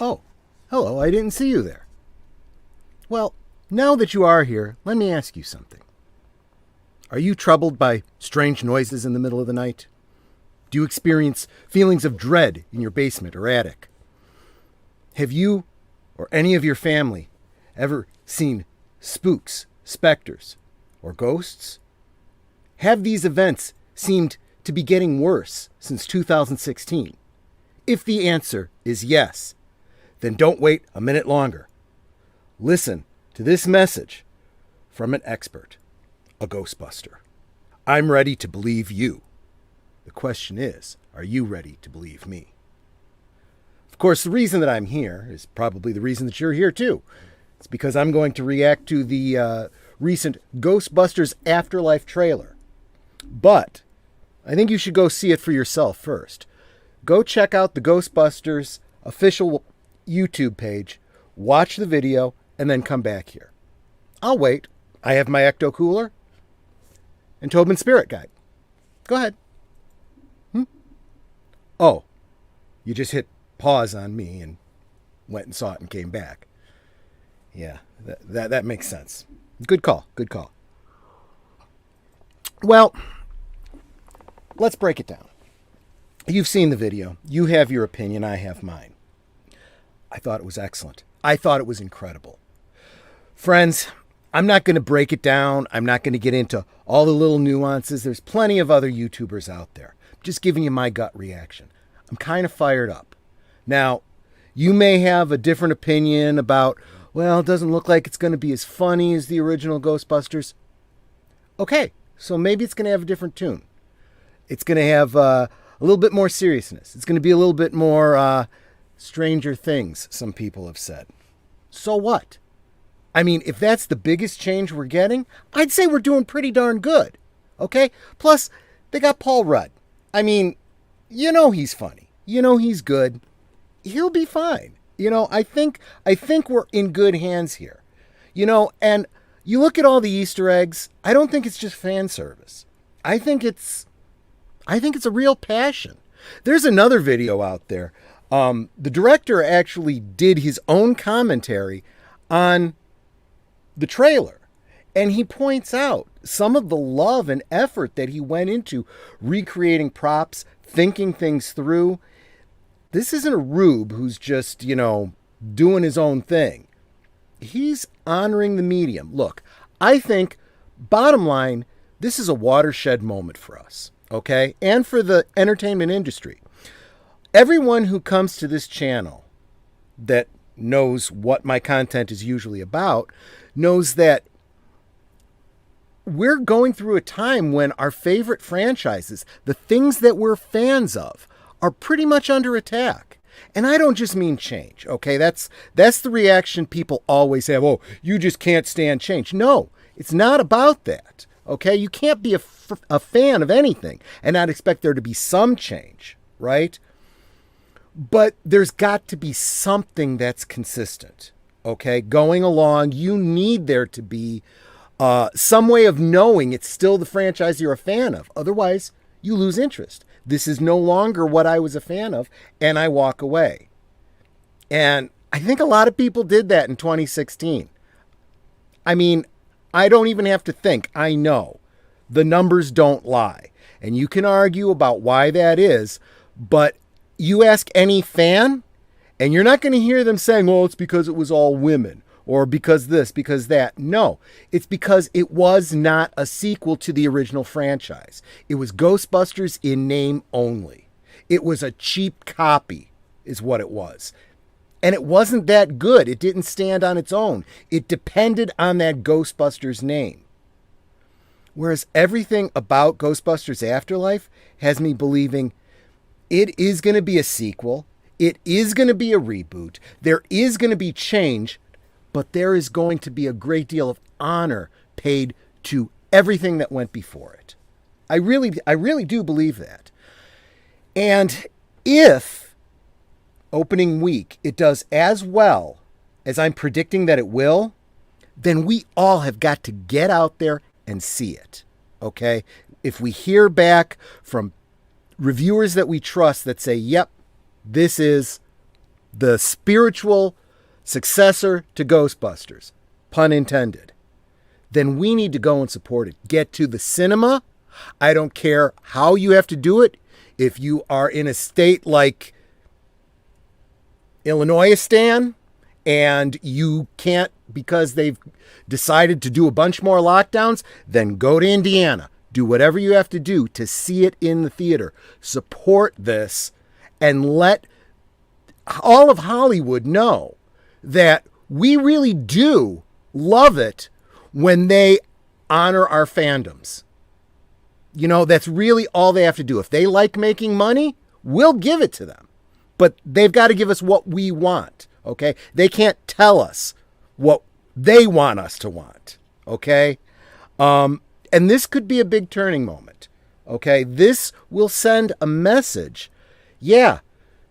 Oh, hello, I didn't see you there. Well, now that you are here, let me ask you something. Are you troubled by strange noises in the middle of the night? Do you experience feelings of dread in your basement or attic? Have you or any of your family ever seen spooks, specters, or ghosts? Have these events seemed to be getting worse since 2016? If the answer is yes, then don't wait a minute longer. Listen to this message from an expert, a Ghostbuster. I'm ready to believe you. The question is, are you ready to believe me? Of course, the reason that I'm here is probably the reason that you're here too. It's because I'm going to react to the recent Ghostbusters Afterlife trailer. But I think you should go see it for yourself first. Go check out the Ghostbusters official YouTube page, watch the video, and then come back here. I'll wait. I have my Ecto Cooler and Tobin's Spirit Guide. Go ahead. Oh, you just hit pause on me and went and saw it and came back. Yeah, that makes sense. Good call. Good call. Well, let's break it down. You've seen the video. You have your opinion. I have mine. I thought it was excellent. I thought it was incredible. Friends, I'm not going to break it down. I'm not going to get into all the little nuances. There's plenty of other YouTubers out there. I'm just giving you my gut reaction. I'm kind of fired up. Now, you may have a different opinion about, well, it doesn't look like it's going to be as funny as the original Ghostbusters. Okay, so maybe it's going to have a different tune. It's going to have a little bit more seriousness. It's going to be a little bit more Stranger Things, some people have said. So what? I mean, if that's the biggest change we're getting, I'd say we're doing pretty darn good. Okay? Plus, they got Paul Rudd. I mean, you know he's funny. You know he's good. He'll be fine. You know, I think we're in good hands here. You know, and you look at all the Easter eggs, I don't think it's just fan service. I think it's a real passion. There's another video out there. The director actually did his own commentary on the trailer. And he points out some of the love and effort that he went into recreating props, thinking things through. This isn't a rube who's just, doing his own thing. He's honoring the medium. Look, I think, bottom line, this is a watershed moment for us, okay? And for the entertainment industry. Everyone who comes to this channel that knows what my content is usually about knows that we're going through a time when our favorite franchises, the things that we're fans of, are pretty much under attack. And I don't just mean change, okay? That's the reaction people always have. Oh, you just can't stand change. No, it's not about that, okay? You can't be a fan of anything and not expect there to be some change, right? But there's got to be something that's consistent, okay? Going along, you need there to be some way of knowing it's still the franchise you're a fan of. Otherwise, you lose interest. This is no longer what I was a fan of, and I walk away. And I think a lot of people did that in 2016. I mean, I don't even have to think. I know. The numbers don't lie. And you can argue about why that is, but you ask any fan, and you're not going to hear them saying, well, it's because it was all women, or because this, because that. No, it's because it was not a sequel to the original franchise. It was Ghostbusters in name only. It was a cheap copy, is what it was. And it wasn't that good. It didn't stand on its own. It depended on that Ghostbusters name. Whereas everything about Ghostbusters Afterlife has me believing it is going to be a sequel. It is going to be a reboot. There is going to be change, but there is going to be a great deal of honor paid to everything that went before it. I really do believe that. And if opening week it does as well as I'm predicting that it will, then we all have got to get out there and see it. Okay? If we hear back from reviewers that we trust that say, yep, this is the spiritual successor to Ghostbusters, pun intended, then we need to go and support it. Get to the cinema. I don't care how you have to do it. If you are in a state like Illinoisistan and you can't because they've decided to do a bunch more lockdowns, then go to Indiana. Do whatever you have to do to see it in the theater. Support this and let all of Hollywood know that we really do love it when they honor our fandoms. You know, that's really all they have to do. If they like making money, we'll give it to them. But they've got to give us what we want, okay? They can't tell us what they want us to want, okay? And this could be a big turning moment, okay? This will send a message. Yeah,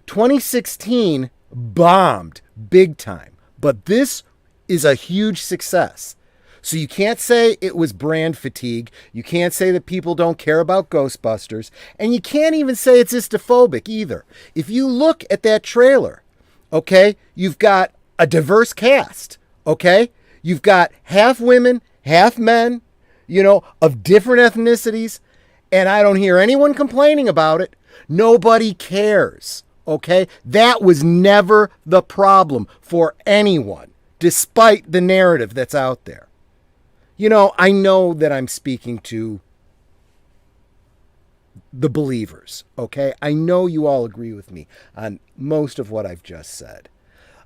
2016 bombed big time, but this is a huge success. So you can't say it was brand fatigue. You can't say that people don't care about Ghostbusters. And you can't even say it's istophobic either. If you look at that trailer, okay, you've got a diverse cast, okay? You've got half women, half men, you know, of different ethnicities. And I don't hear anyone complaining about it. Nobody cares, okay? That was never the problem for anyone, despite the narrative that's out there. You know, I know that I'm speaking to the believers, okay? I know you all agree with me on most of what I've just said.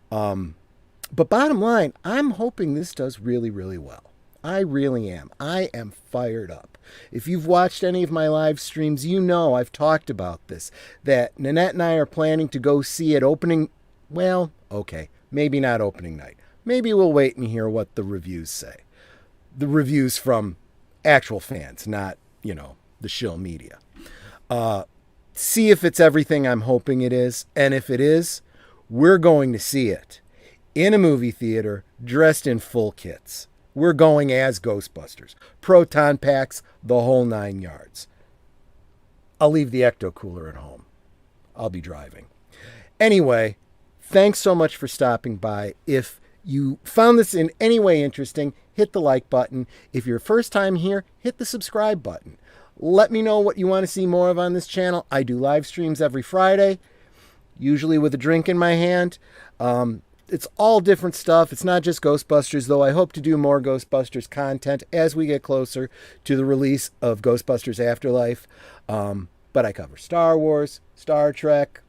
But bottom line, I'm hoping this does really, really well. I really am. I am fired up. If you've watched any of my live streams, you know I've talked about this, that Nanette and I are planning to go see it opening, well, okay, maybe not opening night. Maybe we'll wait and hear what the reviews say. The reviews from actual fans, not, you know, the shill media. See if it's everything I'm hoping it is. And if it is, we're going to see it in a movie theater dressed in full kits. We're going as Ghostbusters. Proton packs, the whole 9 yards. I'll leave the ecto cooler at home. I'll be driving. Anyway, thanks so much for stopping by. If you found this in any way interesting, hit the like button. If you're first time here, hit the subscribe button. Let me know what you want to see more of on this channel. I do live streams every Friday, usually with a drink in my hand. It's all different stuff. It's not just Ghostbusters, though I hope to do more Ghostbusters content as we get closer to the release of Ghostbusters Afterlife. But I cover Star Wars, Star Trek,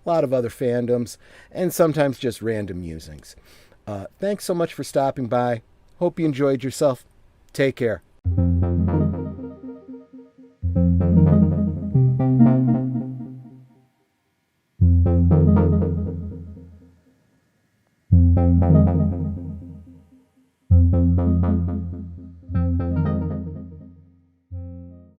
a lot of other fandoms, and sometimes just random musings. Thanks so much for stopping by. Hope you enjoyed yourself. Take care.